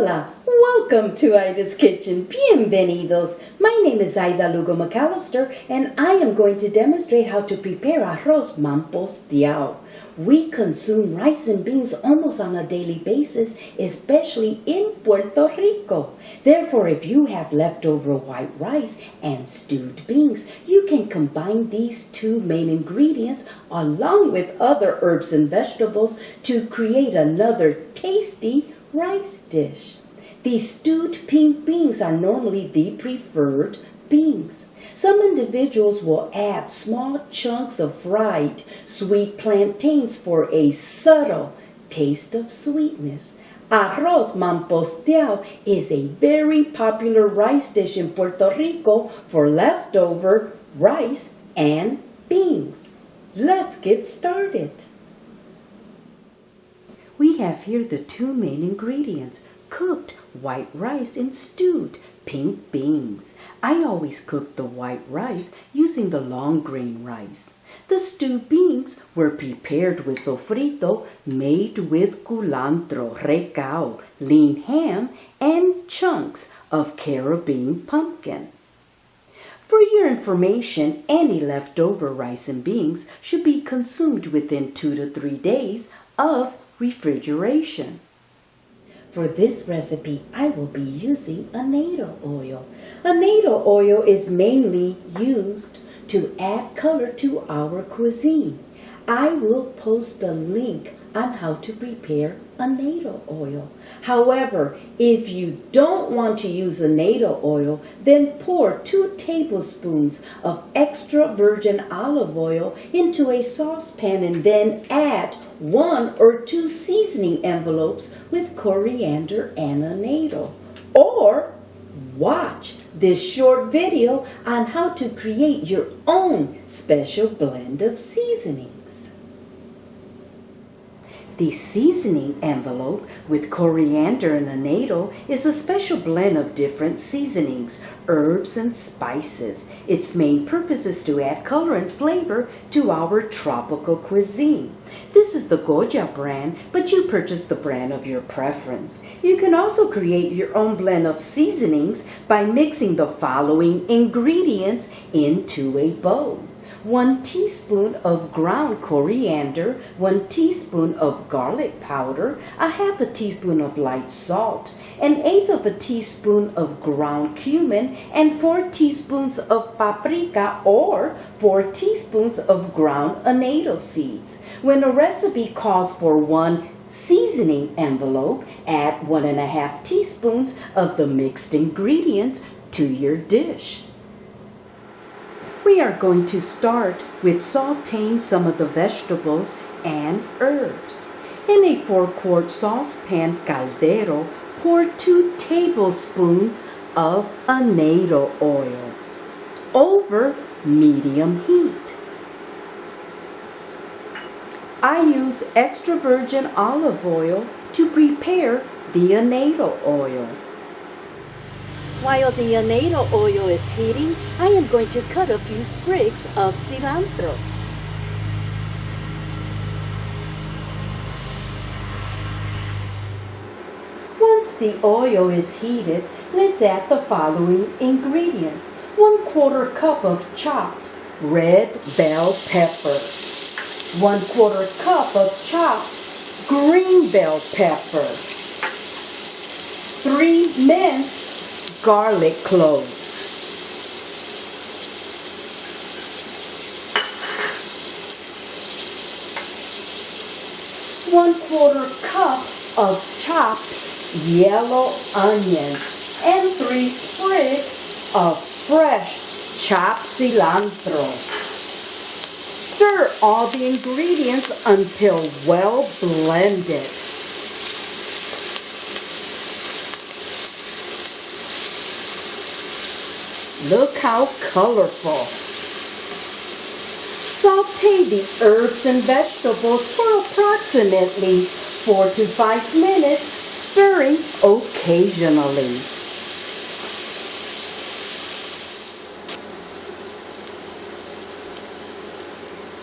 Hola, welcome to Ida's Kitchen. Bienvenidos. My name is Ida Lugo McAllister and I am going to demonstrate how to prepare Arroz Mamposteao. We consume rice and beans almost on a daily basis, especially in Puerto Rico. Therefore, if you have leftover white rice and stewed beans, you can combine these two main ingredients along with other herbs and vegetables to create another tasty rice dish. These stewed pink beans are normally the preferred beans. Some individuals will add small chunks of fried sweet plantains for a subtle taste of sweetness. Arroz Mamposteao is a very popular rice dish in Puerto Rico for leftover rice and beans. Let's get started. We have here the two main ingredients, cooked white rice and stewed pink beans. I always cook the white rice using the long grain rice. The stewed beans were prepared with sofrito made with culantro, recao, lean ham, and chunks of Caribbean pumpkin. For your information, any leftover rice and beans should be consumed within 2 to 3 days of refrigeration. For this recipe, I will be using annatto oil. Annatto oil is mainly used to add color to our cuisine. I will post a link on how to prepare annatto oil. However, if you don't want to use annatto oil, then pour 2 tablespoons of extra virgin olive oil into a saucepan and then add 1 or 2 seasoning envelopes with coriander and annatto. Or watch this short video on how to create your own special blend of seasonings. The seasoning envelope with coriander and annatto is a special blend of different seasonings, herbs, and spices. Its main purpose is to add color and flavor to our tropical cuisine. This is the Goya brand, but you purchase the brand of your preference. You can also create your own blend of seasonings by mixing the following ingredients into a bowl. 1 teaspoon of ground coriander, 1 teaspoon of garlic powder, 1/2 teaspoon of light salt, 1/8 teaspoon of ground cumin, and 4 teaspoons of paprika or 4 teaspoons of ground annatto seeds. When a recipe calls for 1 seasoning envelope, add 1.5 teaspoons of the mixed ingredients to your dish. We are going to start with sauteing some of the vegetables and herbs. In a 4-quart saucepan caldero, pour 2 tablespoons of annatto oil over medium heat. I use extra virgin olive oil to prepare the annatto oil. While the annatto oil is heating, I am going to cut a few sprigs of cilantro. Once the oil is heated, let's add the following ingredients. 1/4 cup of chopped red bell pepper. 1/4 cup of chopped green bell pepper. 3 minced garlic cloves. 1/4 cup of chopped yellow onions and 3 sprigs of fresh chopped cilantro. Stir all the ingredients until well blended. Look how colorful. Saute the herbs and vegetables for approximately 4 to 5 minutes, stirring occasionally.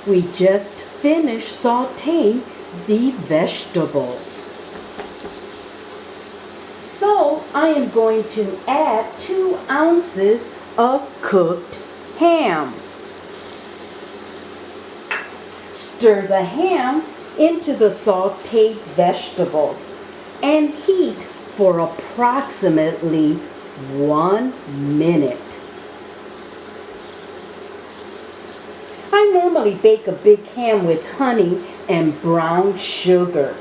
We just finished sauteing the vegetables. I am going to add 2 ounces of cooked ham. Stir the ham into the sauteed vegetables and heat for approximately 1 minute. I normally bake a big ham with honey and brown sugar.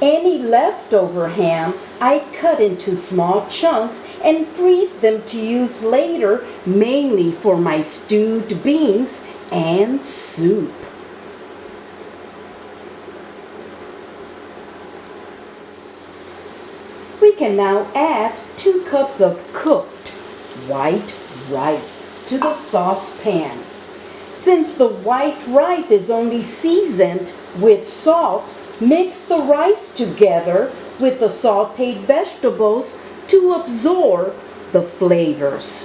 Any leftover ham I cut into small chunks and freeze them to use later, mainly for my stewed beans and soup. We can now add 2 cups of cooked white rice to the saucepan. Since the white rice is only seasoned with salt, mix the rice together with the sauteed vegetables to absorb the flavors.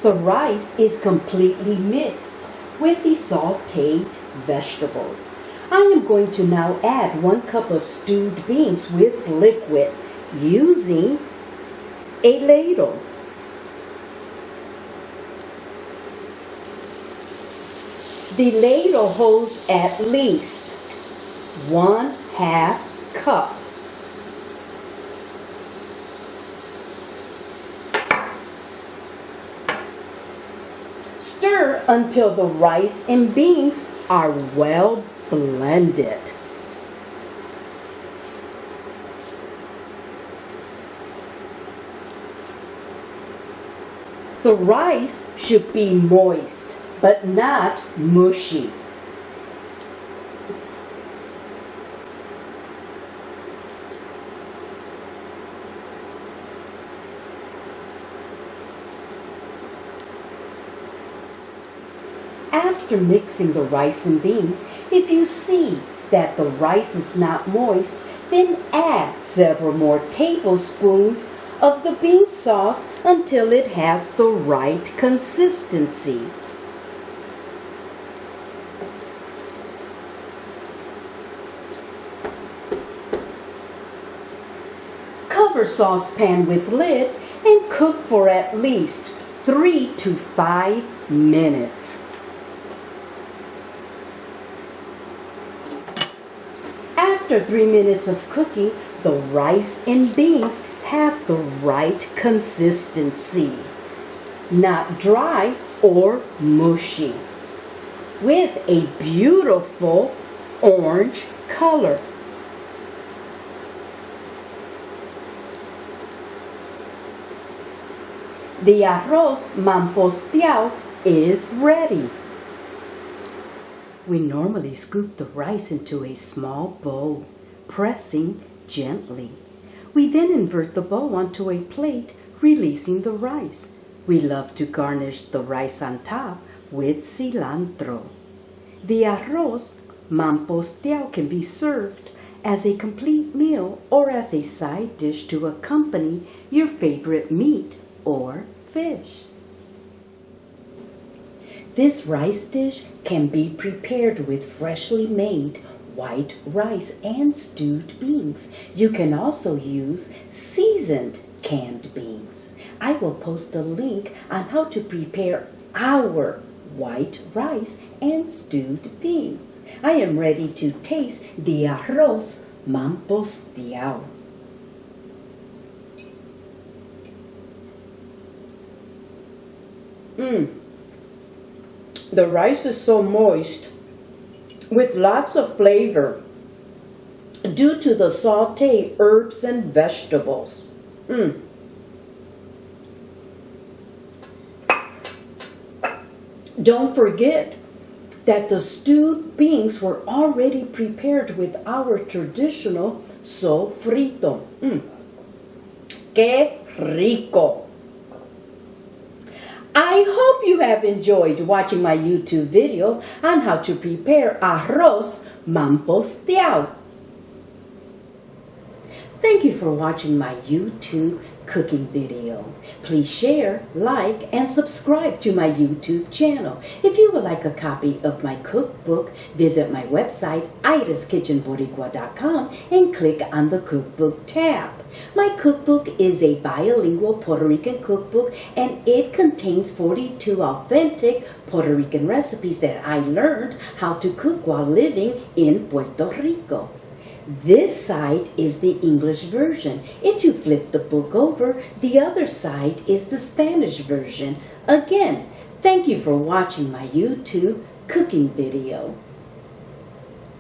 The rice is completely mixed with the sauteed vegetables. I am going to now add 1 cup of stewed beans with liquid using a ladle. The ladle holds at least 1/2 cup. Stir until the rice and beans are well blended. The rice should be moist, but not mushy. After mixing the rice and beans, if you see that the rice is not moist, then add several more tablespoons of the bean sauce until it has the right consistency. Cover saucepan with lid and cook for at least 3 to 5 minutes. After 3 minutes of cooking, the rice and beans have the right consistency, not dry or mushy, with a beautiful orange color. The Arroz Mamposteao is ready. We normally scoop the rice into a small bowl, pressing gently. We then invert the bowl onto a plate, releasing the rice. We love to garnish the rice on top with cilantro. The Arroz Mamposteao can be served as a complete meal or as a side dish to accompany your favorite meat or fish. This rice dish can be prepared with freshly made white rice and stewed beans. You can also use seasoned canned beans. I will post a link on how to prepare our white rice and stewed beans. I am ready to taste the Arroz Mamposteao. The rice is so moist with lots of flavor due to the sauteed herbs and vegetables. Don't forget that the stewed beans were already prepared with our traditional sofrito. ¡Qué rico! I hope you have enjoyed watching my YouTube video on how to prepare Arroz Mamposteao. Thank you for watching my YouTube cooking video. Please share, like, and subscribe to my YouTube channel. If you would like a copy of my cookbook, visit my website, aidaskitchenboricua.com, and click on the cookbook tab. My cookbook is a bilingual Puerto Rican cookbook, and it contains 42 authentic Puerto Rican recipes that I learned how to cook while living in Puerto Rico. This side is the English version. If you flip the book over, the other side is the Spanish version. Again, thank you for watching my YouTube cooking video.